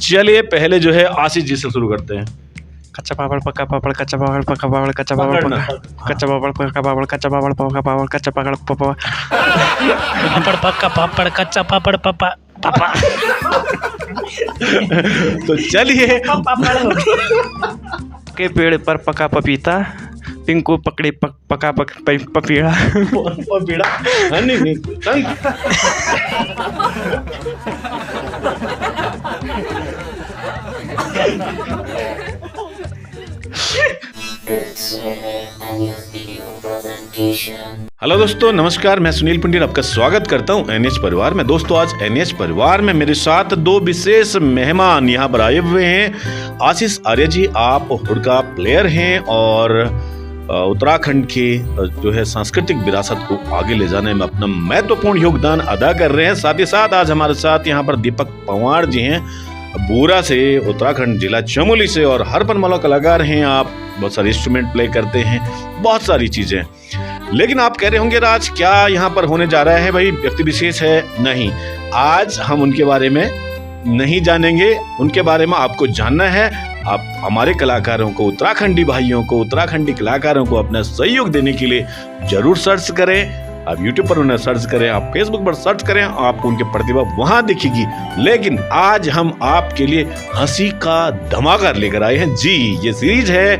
चलिए पहले जो है आशीष जी से शुरू करते हैं। कच्चा पापड़ पक्का पापड़ कच्चा पापड़ पक्का पापड़ कच्चा पापड़ पक्का कच्चा पापड़ पक्का पापड़ कच्चा पापड़ पक्का पापड़ कच्चा पापड़ पापड़ पक्का पापड़ कच्चा पापड़ पापा पापा। तो चलिए के पेड़ पर पका पपीता, पिंकू पकड़ी पका पपीड़ा। नहीं हेलो दोस्तों, नमस्कार। मैं सुनील पंडित आपका स्वागत करता हूं एनएच परिवार में। दोस्तों आज एनएच परिवार में मेरे साथ दो विशेष मेहमान यहां पर आए हुए हैं। आशीष आर्य जी, आप हुड़का प्लेयर हैं और उत्तराखंड की जो है सांस्कृतिक विरासत को आगे ले जाने में अपना महत्वपूर्ण योगदान अदा कर रहे हैं। साथ ही साथ आज हमारे साथ यहाँ पर दीपक पंवार जी हैं, बोरा से, उत्तराखंड जिला चमोली से, और हरपनमौला कलाकार हैं आप। बहुत सारे इंस्ट्रूमेंट प्ले करते हैं, बहुत सारी चीजें। लेकिन आप कह रहे होंगे राज क्या यहाँ पर होने जा रहा है, भाई व्यक्ति विशेष है? नहीं, आज हम उनके बारे में नहीं जानेंगे, उनके बारे में आपको जानना है। आप हमारे कलाकारों को, उत्तराखंडी भाइयों को, उत्तराखंडी कलाकारों को अपना सहयोग देने के लिए जरूर सर्च करें। आप YouTube पर उन्हें सर्च करें, आप Facebook पर सर्च करें, आपको उनकी प्रतिभा वहां दिखेगी। लेकिन आज हम आपके लिए हंसी का धमाका लेकर आए हैं जी। ये सीरीज है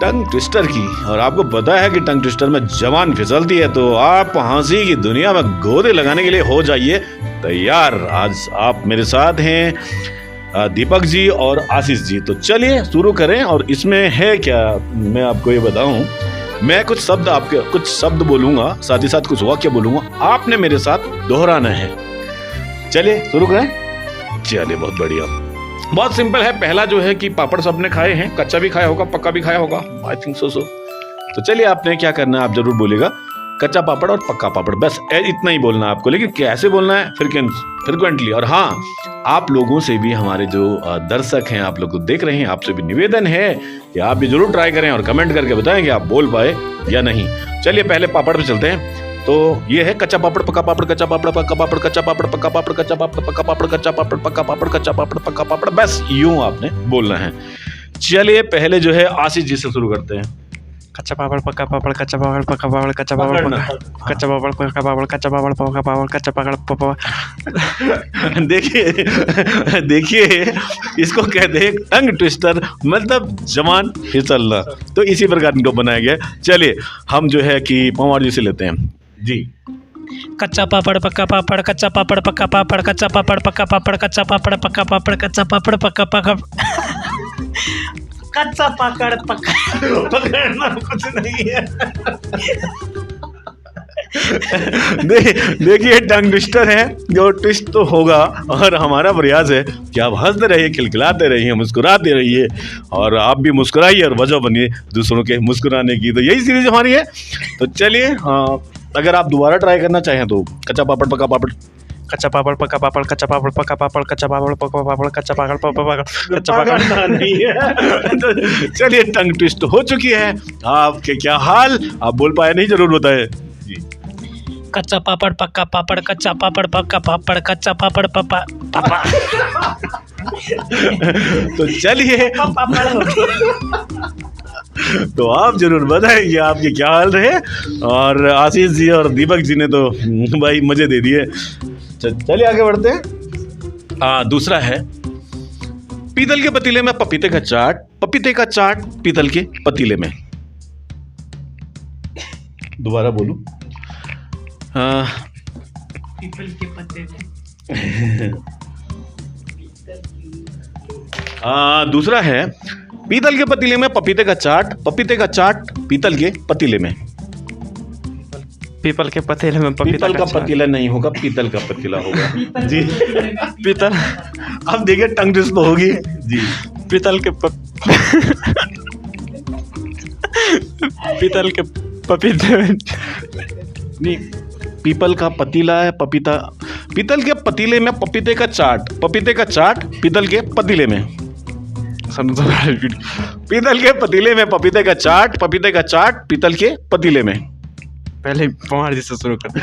टंग ट्विस्टर की, और आपको पता है कि टंग ट्विस्टर में जवान फिसलती है, तो आप हंसी की दुनिया में गोदे लगाने के लिए हो जाइए तैयार। आज आप मेरे साथ हैं दीपक जी और आशीष जी। तो चलिए शुरू करें। और इसमें है क्या, मैं आपको ये बताऊं, मैं कुछ शब्द बोलूंगा, साथ ही साथ कुछ वाक्य बोलूंगा, आपने मेरे साथ दोहराना है। चलिए शुरू करें। चलिए, बहुत बढ़िया, बहुत सिंपल है। पहला जो है कि पापड़ सबने खाए हैं, कच्चा भी खाया होगा, पक्का भी खाया होगा, आई थिंक सो। तो चलिए, आपने क्या करना है, आप जरूर बोलेगा कच्चा पापड़ और पक्का पापड़, बस इतना ही बोलना है आपको। लेकिन कैसे बोलना है फ्रिक्वेंटली। और हाँ, आप लोगों से भी, हमारे जो दर्शक हैं, आप लोग को देख रहे हैं, आपसे भी निवेदन है कि आप भी जरूर ट्राई करें और कमेंट करके बताएं कि आप बोल पाए या नहीं। चलिए पहले पापड़ पे चलते हैं। तो ये है कच्चा पापड़ पक्का पापड़ कच्चा पापड़ पक्का पापड़ कच्चा पापड़ पक्का पापड़ कच्चा पापड़ पक्का पापड़ कच्चा पापड़ पक्का पापड़ कच्चा पापड़ पक्का पापड़, बस यूं आपने बोलना है। चलिए पहले जो है आशीष जी से शुरू करते हैं। कच्चा पापड़ पक्का पापड़ कच्चा पापड़ पक्का पापड़ कच्चा पापड़ कच्चा पापड़ पक्का पापड़ कच्चा पापड़ पक्का पापड़ कच्चा पापड़ पापड़। देखिए इसको कहते हैं टंग ट्विस्टर, मतलब जवान फिसलना। तो इसी प्रकार इनको बनाया गया। चलिए हम जो है कि पंवार जी से लेते हैं जी। कच्चा पापड़ पक्का पापड़ कच्चा पापड़ पक्का पापड़ कच्चा पापड़ पक्का पापड़ कच्चा पापड़ पक्का पापड़ कच्चा पापड़ पक्का पापड़ कच्चा पापड़ पक्का पकड़ना कुछ नहीं है। देखिए टंग ट्विस्टर है, जो ट्विस्ट तो होगा, और हमारा प्रयास है कि आप हंसते रहिए, खिलखिलाते रहिए, मुस्कुराते रहिए, और आप भी मुस्कुराइए और वजह बनिए दूसरों के मुस्कुराने की। तो यही सीरीज हमारी है। तो चलिए, अगर आप दोबारा ट्राई करना चाहें तो कच्चा पापड़ पक्का पापड़ कच्चा पापड़ पक्का पापड़ कच्चा पापड़ पक्का पापड़ कच्चा पापड़ पक्का पापड़ कच्चा पापड़ पापड़ कच्चा पापड़ नहीं है। तो चलिए, टंग ट्विस्ट हो चुकी है। आपके क्या हाल, आप बोल पाए नहीं, जरूर बताए जी। कच्चा पापड़ पक्का पापड़ कच्चा पापड़ पक्का पापड़ कच्चा पापड़ पापा पापा। तो चलिए, तो आप जरूर बताएंगे आपके क्या हाल रहे। और आशीष जी और दीपक जी ने तो भाई मजे दे दिए। चलिए आगे बढ़ते हैं। दूसरा है पीतल के पतीले में पपीते का चाट, पपीते का चाट पीतल के पतीले में। दोबारा बोलूं? पीपल के पत्ते। दूसरा है पीतल के पतीले में पपीते का चाट, पपीते का चाट पीतल के पतीले में। पीपल के पतीले में पीतल का पतीला नहीं होगा, पीतल का पतीला होगा जी। पीतल, अब देखिए टंग ट्विस्ट तो होगी जी। पीतल के पीतल के पपीते नहीं, पीपल का पतीला है, पपीता, पीतल के पतीले में पपीते का चाट, पपीते का चाट पीतल के पतीले में। पीतल के पतीले में पपीते का चाट, पपीते का चाट पीतल के पतीले में। पहले पंवार जी से शुरू करते।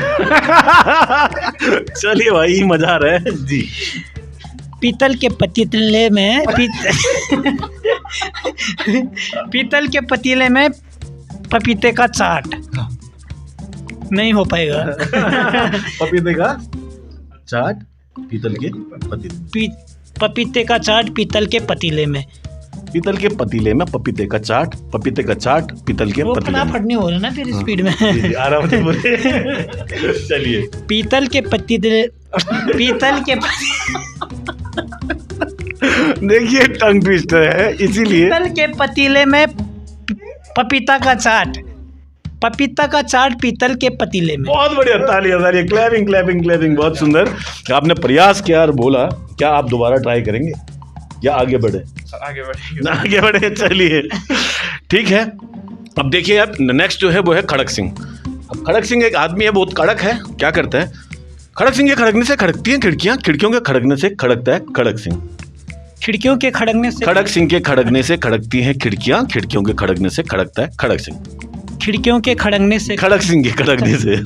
चलिए भाई, मजा आ रहा है जी। पीतल के पतीले में पीतल के पतीले में पपीते का चाट। नहीं हो पाएगा। पपीते का चाट पीतल के पतीले, पपीते का चाट पीतल के पतीले में, पीतल के पतीले में पपीते का चाट, पपीते का चाट पीतल के वो पतीले में। फटाफट नहीं हो रहा ना फिर स्पीड में। आराम से बोलिए। चलिए। पीतल के पतीले, पीतल के देखिए टंग ट्विस्टर है इसीलिए। पीतल के पतीले में पपीता का चाट, पपीता का चाट पीतल के पतीले में। बहुत बढ़िया, तालियां तालियां, क्लैपिंग क्लैपिंग क्लैपिंग, बहुत सुंदर। आपने प्रयास किया और बोला। क्या आप दोबारा ट्राई करेंगे या आगे बढ़े? आगे बढ़े, चलिए ठीक है। अब देखिए अब नेक्स्ट जो है वो है खड़क सिंह। अब खड़क सिंह एक आदमी है, बहुत कड़क है। क्या करता है? खड़क सिंह के खड़कने से खड़कती हैं खिड़कियां, खिड़कियों के खड़कने से खड़कता है खड़क सिंह। खिड़कियों के खड़कने से, खड़क सिंह के खड़कने से खड़कती हैं खिड़कियां, खिड़कियों के खड़कने से खड़कता है खड़क सिंह। खिड़कियों के खड़कने से, खड़क सिंह के खड़कने से,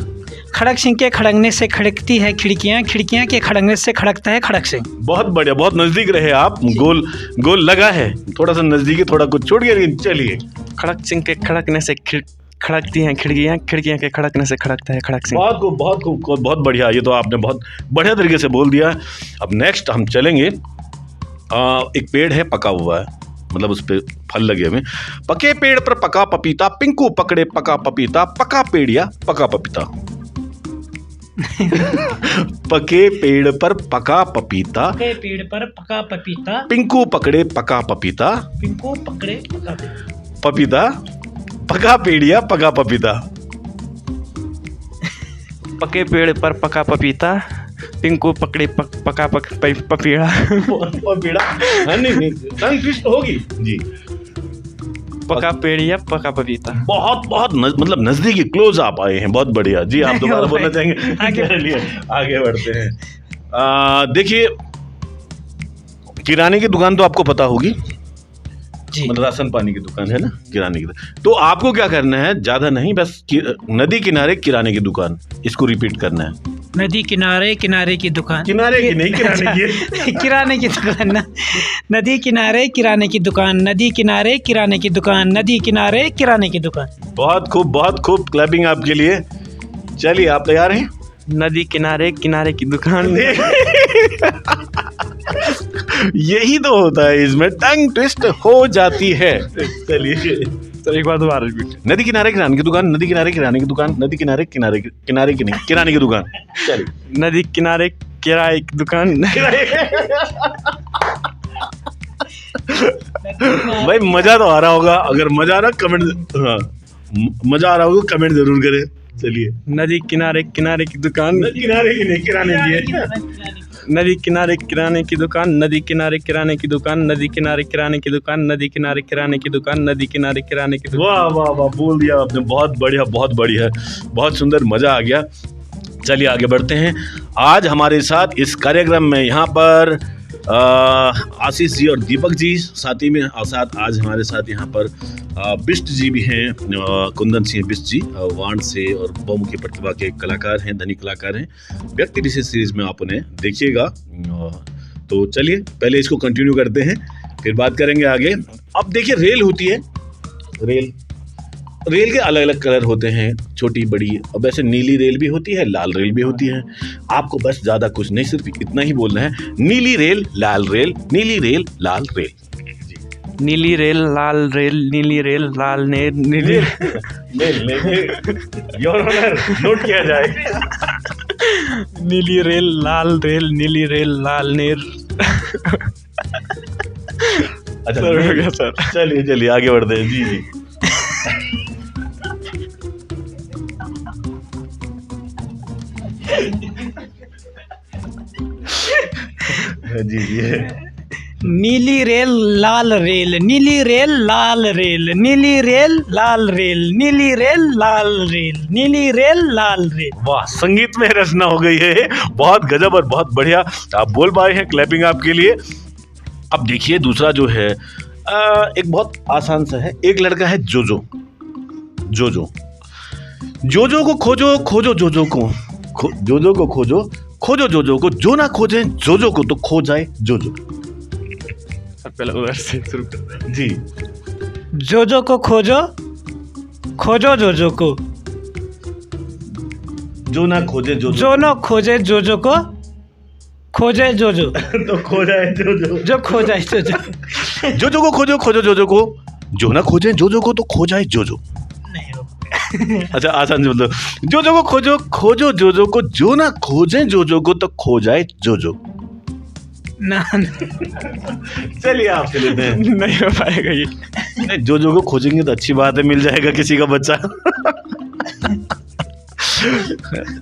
खड़क सिंह के खड़कने से खड़कती है खिड़कियां, खिड़कियां के खड़कने से खड़कता है खड़क सिंह। बहुत बढ़िया, बहुत नजदीक रहे आप। गोल गोल लगा है, थोड़ा सा नजदीक है, थोड़ा कुछ छूट गया, लेकिन चलिए। खड़क सिंह के खड़कने से खड़कती हैं खिड़कियां, खिड़कियां के खड़कने से खड़कता है खड़क सिंह। बहुत खूब, बहुत खूब, बहुत बढ़िया। ये तो आपने बहुत बढ़िया तरीके से बोल दिया। अब नेक्स्ट हम चलेंगे। एक पेड़ है, पका हुआ है, मतलब उस पे फल लगे हुए। पके पेड़ पर पका पपीता, पिंकू पकड़े पका पपीता, पका पेड़ या पका पपीता। पके पेड़ पर पका पपीता, पके पेड़ पर पका पपीता, पिंकू पकड़े पका पपीता, पिंकू पकड़े पका पपीता, पका पेड़ या पका पपीता। पके पेड़ पर पका पपीता, पिंकू पकड़े पका पपीड़ा। पपीड़ा, नहीं टंग ट्विस्ट होगी जी। पका पेड़ या पका पपीता। बहुत बहुत मतलब नजदीकी, क्लोज आप आए हैं, बहुत बढ़िया जी। आप दोबारा बोलना चाहेंगे? आगे बढ़ते हैं। देखिए किराने की दुकान तो आपको पता होगी जी। मतलब राशन पानी की दुकान है ना, किराने की दुकान। तो आपको क्या करना है, ज्यादा नहीं, बस नदी किनारे किराने की दुकान, इसको रिपीट करना है। नदी किनारे किनारे की दुकान, किनारे की नहीं, किराने की। किराने की दुकान ना। नदी किनारे किराने की दुकान, नदी किनारे किराने की दुकान, नदी किनारे किराने की दुकान। बहुत खूब, बहुत खूब, क्लैपिंग आपके लिए। चलिए आप तैयार हैं? नदी किनारे किनारे की दुकान। यही तो होता है, इसमें टंग ट्विस्ट हो जाती है। चलिए तो एक बार दोबारा रिपीट। नदी किनारे किराने की दुकान, नदी किनारे किराने की दुकान, नदी किनारे किनारे किनारे की नहीं, किराने की दुकान। चलिए। नदी किनारे किराए की दुकान। भाई मजा तो आ रहा होगा, अगर मजा आ रहा कमेंट, हाँ मजा आ रहा होगा कमेंट जरूर करें। चलिए। नदी किनारे किनारे की दुकान, नदी किनारे की नहीं, किराने की है। नदी किनारे किराने की दुकान, नदी किनारे किराने की दुकान, नदी किनारे किराने की दुकान, नदी किनारे किराने की दुकान, नदी किनारे किराने की दुकान। वाह वाह वाह, बोल दिया आपने, बहुत बढ़िया, बहुत बढ़िया, बहुत सुंदर, मजा आ गया। चलिए आगे बढ़ते हैं। आज हमारे साथ इस कार्यक्रम में यहाँ पर आशीष जी और दीपक जी, साथ ही में साथ आज हमारे साथ यहाँ पर बिष्ट जी भी हैं, कुंदन सिंह बिष्ट जी वाण से और बहुमुखी प्रतिभा के कलाकार हैं, धनी कलाकार हैं। व्यक्ति विशेष सीरीज में आप उन्हें देखिएगा। तो चलिए पहले इसको कंटिन्यू करते हैं, फिर बात करेंगे आगे। अब देखिए रेल होती है, रेल के अलग अलग कलर होते हैं, छोटी बड़ी। अब ऐसे नीली रेल भी होती है, लाल रेल भी होती है। आपको बस ज़्यादा कुछ नहीं, सिर्फ इतना ही बोलना है, नीली रेल लाल रेल, नीली रेल लाल रेल। नीली रेल लाल रेल, नीली रेल लाल नेर, नीली योर ऑनर, नोट किया जाए। नीली रेल लाल रेल, नीली रेल लाल नेर। अच्छा सर हो गया सर। चलिए चलिए आगे बढ़ते हैं। जी जी जी जी। नीली रेल लाल रेल, नीली रेल लाल रेल, नीली रेल लाल रेल, नीली रेल लाल रेल, नीली रेल लाल रेल। वाह, संगीत में रचना हो गई है, बहुत गजब और बहुत बढ़िया। आप बोल पाए हैं, क्लैपिंग आपके लिए। अब देखिए दूसरा जो है एक बहुत आसान सा है। एक लड़का है जोजो, जोजो, जोजो को खोजो खोजो जोजो को, जोजो को खोजो खोजो जोजो को, जो ना खोजे जोजो को तो खो जाए जोजो। पहले उधर से शुरू करते हैं। जी। जोजो को खोजो, खोजो जोजो को, जो ना खोजे जोजो जो न खोजे जोजो को खोजे जोजो, तो खो जाए जोजो। जो खो जाए जोजो। जोजो को खोजो, खोजो जोजो को, जो ना खोजे जोजो को तो खो जाए जोजो। नहीं हो अच्छा आसान से मतलब, जोजो को खोजो, खोजो जोजो को, जो ना खोजे जोजो को तो खो जाए जोजो। ना, चलिए आपसे लेते हैं। नहीं हो पाएगा ये। नहीं, जोजो को खोजेंगे तो अच्छी बात है, मिल जाएगा किसी का बच्चा।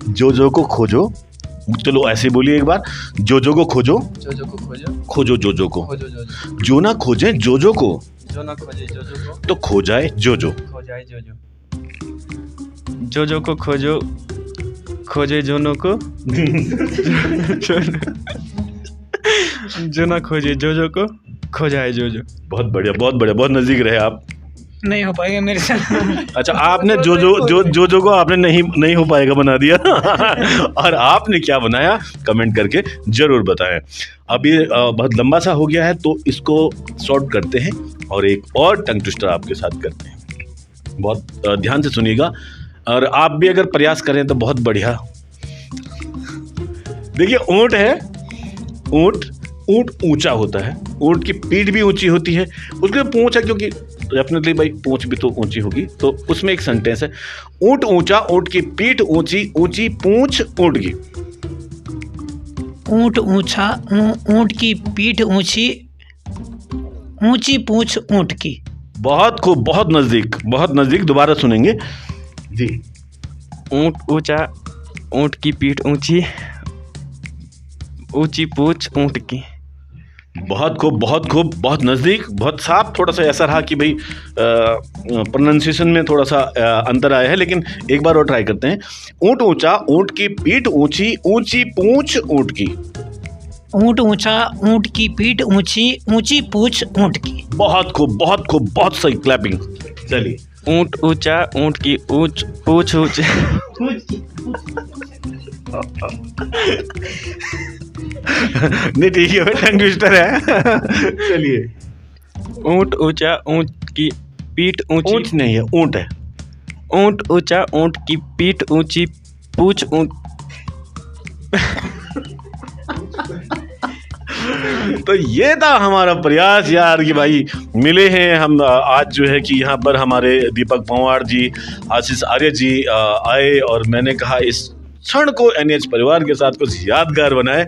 जोजो को खोजो, चलो ऐसे बोलिए एक बार, जोजो को खोजो, जोजो को खोजो, खोजो जोजो को, खोजो जोजो, जो ना खोजे जोजो को जो ना खोजे जोजो को तो खो जाए जोजो। खो जाए जोजो। जोजो को खोजो, खोजे जोनो को, जो ना खोजे जोजो को खो जाए जोजो। बहुत बढ़िया, बहुत बढ़िया, बहुत नजदीक रहे आप। नहीं हो पाएगा मेरे साथ। अच्छा आपने जोजो को आपने नहीं हो पाएगा बना दिया। और आपने क्या बनाया कमेंट करके जरूर बताएं। अब ये बहुत लंबा सा हो गया है तो इसको शॉर्ट करते हैं और एक और टंग ट्विस्टर आपके साथ करते हैं। बहुत ध्यान से सुनिएगा और आप भी अगर प्रयास करें तो बहुत बढ़िया। देखिए ऊंट है, ऊंट ऊंचा होता है, ऊंट की पीठ भी ऊंची होती है, उसके पूंछ है, क्योंकि डेफिनेटली भाई पूंछ भी तो ऊंची होगी, तो उसमें एक सेंटेंस है, ऊंट ऊंचा, ऊंट की पीठ ऊंची, ऊंची पूंछ ऊंट की। ऊंट ऊंचा, ऊंट की पीठ ऊंची, ऊंची पूंछ ऊंट की। बहुत खूब, बहुत नजदीक, दोबारा सुनेंगे जी। ऊंट ऊंचा, ऊंट की पीठ ऊंची, ऊंची पूंछ ऊंट की। बहुत खूब, बहुत नज़दीक, बहुत साफ। थोड़ा सा ऐसा रहा कि भाई प्रोनाउंसिएशन में थोड़ा सा अंतर आया है, लेकिन एक बार और ट्राई करते हैं। ऊंट ऊंचा, ऊंट की पीठ ऊंची, ऊंची पूंछ ऊंट की। ऊंट ऊंचा, ऊंट की पीठ ऊंची, ऊंची पूंछ ऊंट की। बहुत खूब, बहुत सही, क्लैपिंग। चलिए। ऊंट ऊंचा, ऊंट की पूंछ ऊंची। नहीं ठीक है, टंग ट्विस्टर है। चलिए। ऊंट ऊंचा, ऊंट की पीठ ऊंची। ऊंच नहीं है, ऊंट है। ऊंट ऊंचा, ऊंट की पीठ ऊंची, पूंछ ऊंट। तो ये था हमारा प्रयास यार कि भाई मिले हैं हम आज, जो है कि यहाँ पर हमारे दीपक पंवार जी, आशीष आर्य जी आए और मैंने कहा इस क्षण को एनएच परिवार के साथ कुछ यादगार बनाए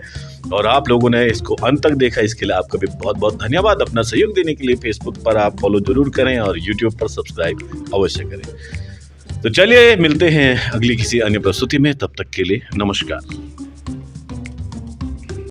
और आप लोगों ने इसको अंत तक देखा, इसके लिए आपका भी बहुत बहुत धन्यवाद। अपना सहयोग देने के लिए फेसबुक पर आप फॉलो जरूर करें और यूट्यूब पर सब्सक्राइब अवश्य करें। तो चलिए मिलते हैं अगली किसी अन्य प्रस्तुति में, तब तक के लिए नमस्कार।